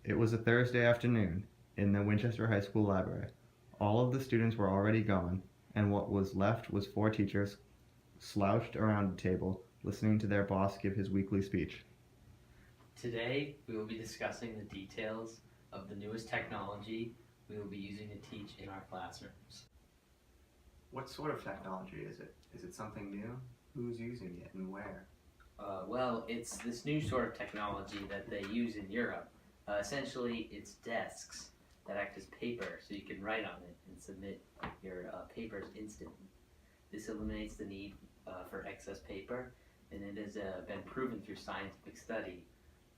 It was a Thursday afternoon in the Winchester High School library. All of the students were already gone, and what was left was four teachers slouched around a table, listening to their boss give his weekly speech. Today, we will be discussing the details of the newest technology we will be using to teach in our classrooms. What sort of technology is it? Is it something new? Who's using it and where? Well, it's this new sort of technology that they use in Europe. Essentially, it's desks that act as paper, so you can write on it and submit your papers instantly. This eliminates the need for excess paper, and it has been proven through scientific study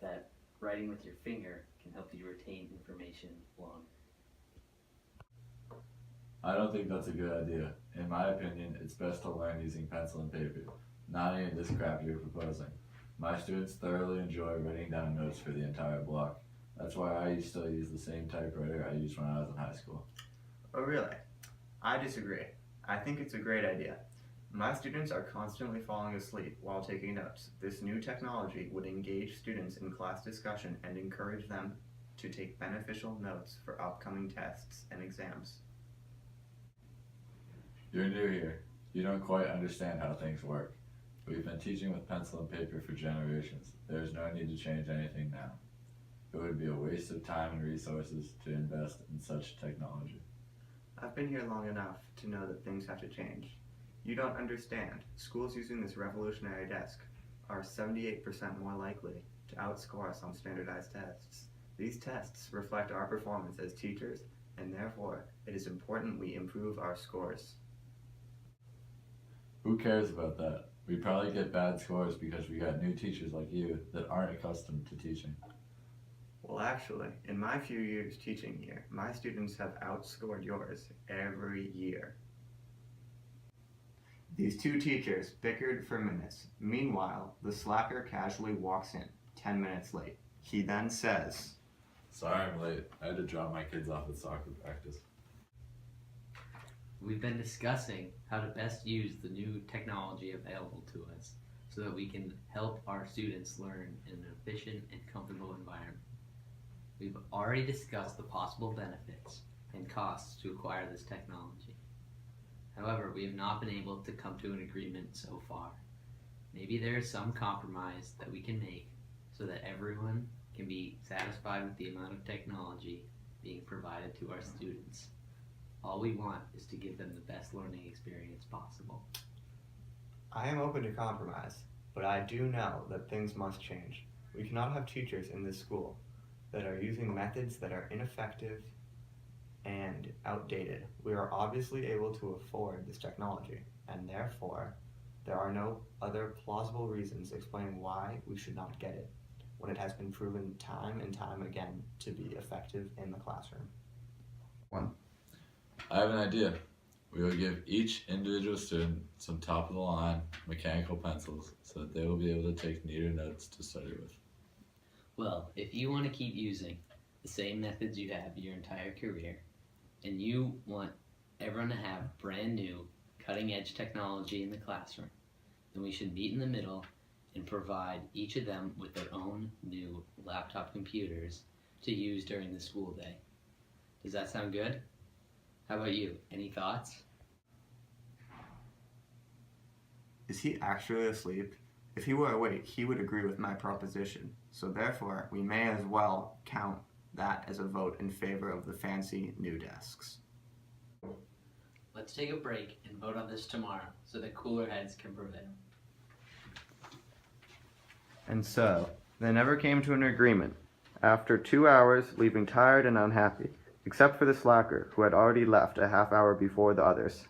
that writing with your finger can help you retain information longer. I don't think that's a good idea. In my opinion, it's best to learn using pencil and paper, not any of this crap you're proposing. My students thoroughly enjoy writing down notes for the entire block. That's why I still use the same typewriter I used when I was in high school. Oh, really? I disagree. I think it's a great idea. My students are constantly falling asleep while taking notes. This new technology would engage students in class discussion and encourage them to take beneficial notes for upcoming tests and exams. You're new here. You don't quite understand how things work. We've been teaching with pencil and paper for generations. There is no need to change anything now. It would be a waste of time and resources to invest in such technology. I've been here long enough to know that things have to change. You don't understand. Schools using this revolutionary desk are 78% more likely to outscore us on standardized tests. These tests reflect our performance as teachers, and therefore it is important we improve our scores. Who cares about that? We probably get bad scores because we got new teachers like you that aren't accustomed to teaching. Well, actually, in my few years teaching here, my students have outscored yours every year. These two teachers bickered for minutes. Meanwhile, the slacker casually walks in, 10 minutes late. He then says, Sorry I'm late. I had to drop my kids off at soccer practice. We've been discussing how to best use the new technology available to us so that we can help our students learn in an efficient and comfortable environment. We've already discussed the possible benefits and costs to acquire this technology. However, we have not been able to come to an agreement so far. Maybe there is some compromise that we can make so that everyone can be satisfied with the amount of technology being provided to our students. All we want is to give them the best learning experience possible. I am open to compromise, but I do know that things must change. We cannot have teachers in this school that are using methods that are ineffective and outdated. We are obviously able to afford this technology, and therefore there are no other plausible reasons explaining why we should not get it when it has been proven time and time again to be effective in the classroom. I have an idea. We will give each individual student some top-of-the-line mechanical pencils so that they will be able to take neater notes to study with. Well, if you want to keep using the same methods you have your entire career, and you want everyone to have brand new, cutting-edge technology in the classroom, then we should meet in the middle and provide each of them with their own new laptop computers to use during the school day. Does that sound good? How about you? Any thoughts? Is he actually asleep? If he were awake, he would agree with my proposition. So therefore, we may as well count that as a vote in favor of the fancy new desks. Let's take a break and vote on this tomorrow so that cooler heads can prevail. And so, they never came to an agreement. After 2 hours, leaving tired and unhappy, except for the slacker, who had already left a half hour before the others.